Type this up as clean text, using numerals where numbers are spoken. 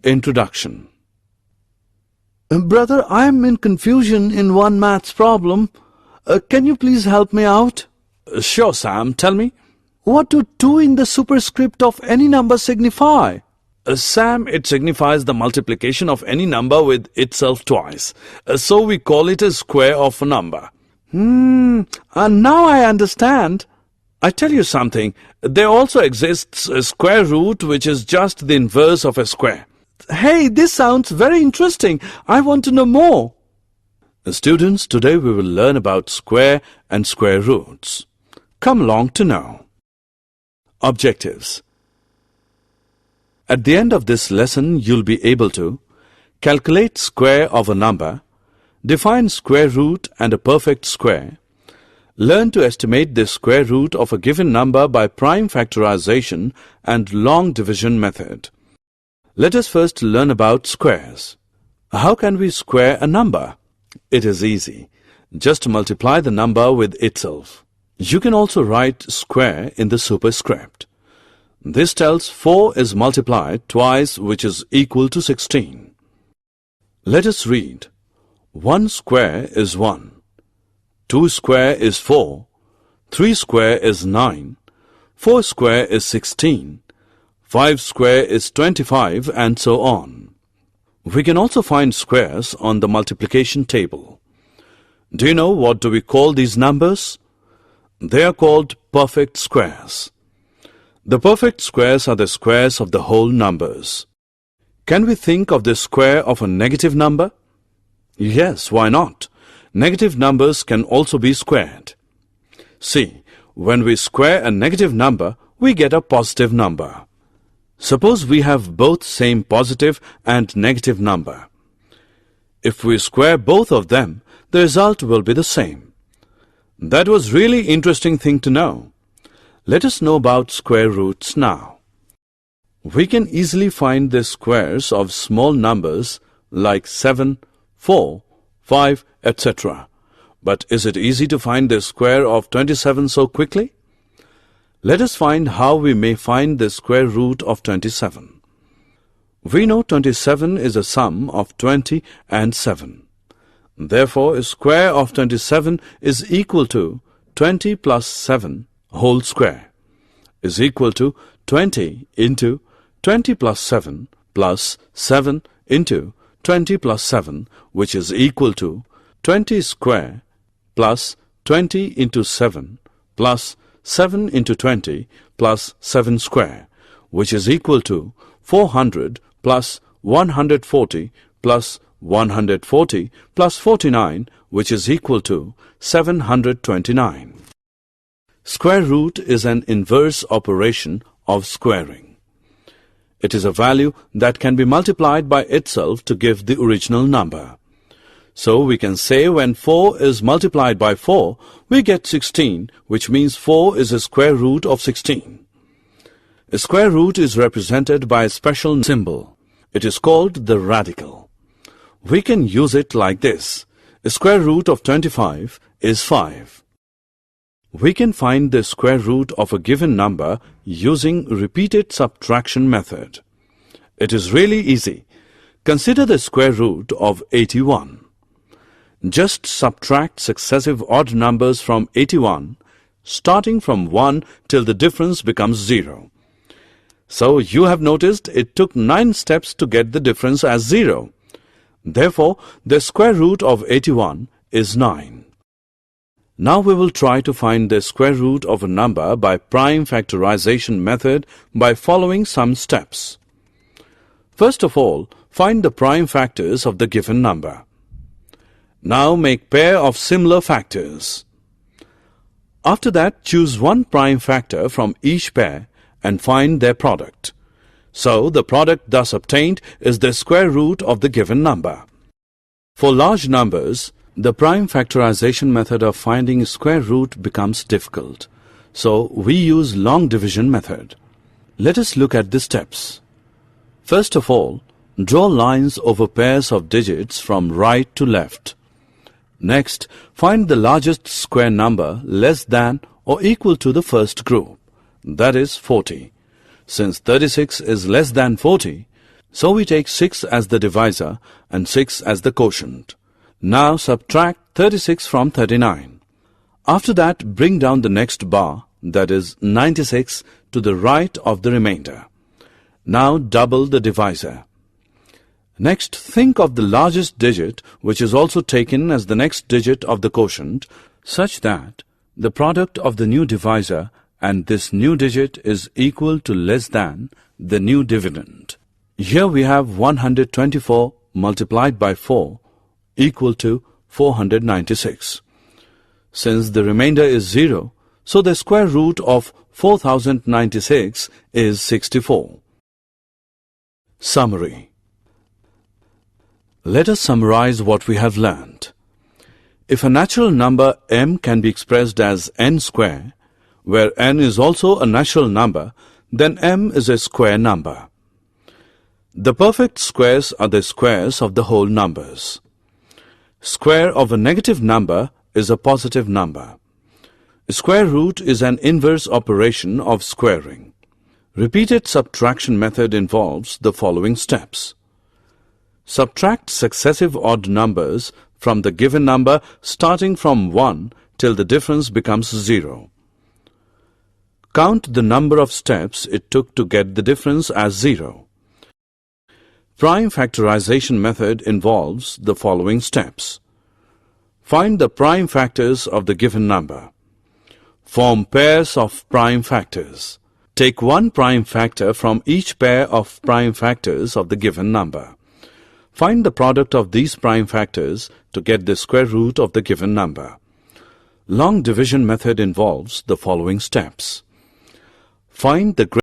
Introduction. Brother, I am in confusion in one maths problem. Can you please help me out? Sure, Sam. Tell me. What do 2 in the superscript of any number signify? Sam, it signifies the multiplication of any number with itself twice. So we call it a square of a number. Now I understand. I tell you something. There also exists a square root, which is just the inverse of a square. Hey, this sounds very interesting. I want to know more. Students, today we will learn about square and square roots. Come along to know. Objectives. At the end of this lesson, you'll be able to calculate square of a number, define square root and a perfect square, learn to estimate the square root of a given number by prime factorization and long division method. Let us first learn about squares. How can we square a number? It is easy. Just multiply the number with itself. You can also write square in the superscript. This tells 4 is multiplied twice, which is equal to 16. Let us read. 1 square is 1. 2 square is 4. 3 square is 9. 4 square is 16. 5 square is 25, and so on. We can also find squares on the multiplication table. Do you know what do we call these numbers? They are called perfect squares. The perfect squares are the squares of the whole numbers. Can we think of the square of a negative number? Yes, why not? Negative numbers can also be squared. See, when we square a negative number, we get a positive number. Suppose we have both same positive and negative number. If we square both of them, the result will be the same. That was really interesting thing to know. Let us know about square roots now. We can easily find the squares of small numbers like 7, 4, 5, etc. But is it easy to find the square of 27 so quickly? Let us find how we may find the square root of 27. We know 27 is a sum of 20 and 7. Therefore, a square of 27 is equal to 20 plus 7 whole square is equal to 20 into 20 plus 7 plus 7 into 20 plus 7, which is equal to 20 square plus 20 into 7 plus 7 into 20 plus 7 square, which is equal to 400 plus 140 plus 140 plus 49, which is equal to 729. Square root is an inverse operation of squaring. It is a value that can be multiplied by itself to give the original number. So we can say when 4 is multiplied by 4, we get 16, which means 4 is a square root of 16. A square root is represented by a special symbol. It is called the radical. We can use it like this. A square root of 25 is 5. We can find the square root of a given number using repeated subtraction method. It is really easy. Consider the square root of 81. Just subtract successive odd numbers from 81, starting from 1 till the difference becomes 0. So you have noticed it took 9 steps to get the difference as 0. Therefore, the square root of 81 is 9. Now we will try to find the square root of a number by prime factorization method by following some steps. First of all, find the prime factors of the given number. Now make pair of similar factors. After that, choose one prime factor from each pair and find their product. So the product thus obtained is the square root of the given number. For large numbers, the prime factorization method of finding square root becomes difficult. So we use long division method. Let us look at the steps. First of all, draw lines over pairs of digits from right to left. Next, find the largest square number less than or equal to the first group, that is 40. Since 36 is less than 40, So we take 6 as the divisor and 6 as the quotient. Now subtract 36 from 39. After that, bring down the next bar, that is 96, to the right of the remainder. Now double the divisor. Next, think of the largest digit, which is also taken as the next digit of the quotient, such that the product of the new divisor and this new digit is equal to less than the new dividend. Here we have 124 multiplied by 4 equal to 496. Since the remainder is 0, so the square root of 4096 is 64. Summary. Let us summarize what we have learned. If a natural number m can be expressed as n square, where n is also a natural number, then m is a square number. The perfect squares are the squares of the whole numbers. Square of a negative number is a positive number. Square root is an inverse operation of squaring. Repeated subtraction method involves the following steps. Subtract successive odd numbers from the given number starting from 1 till the difference becomes 0. Count the number of steps it took to get the difference as 0. Prime factorization method involves the following steps. Find the prime factors of the given number. Form pairs of prime factors. Take one prime factor from each pair of prime factors of the given number. Find the product of these prime factors to get the square root of the given number. Long division method involves the following steps. Find the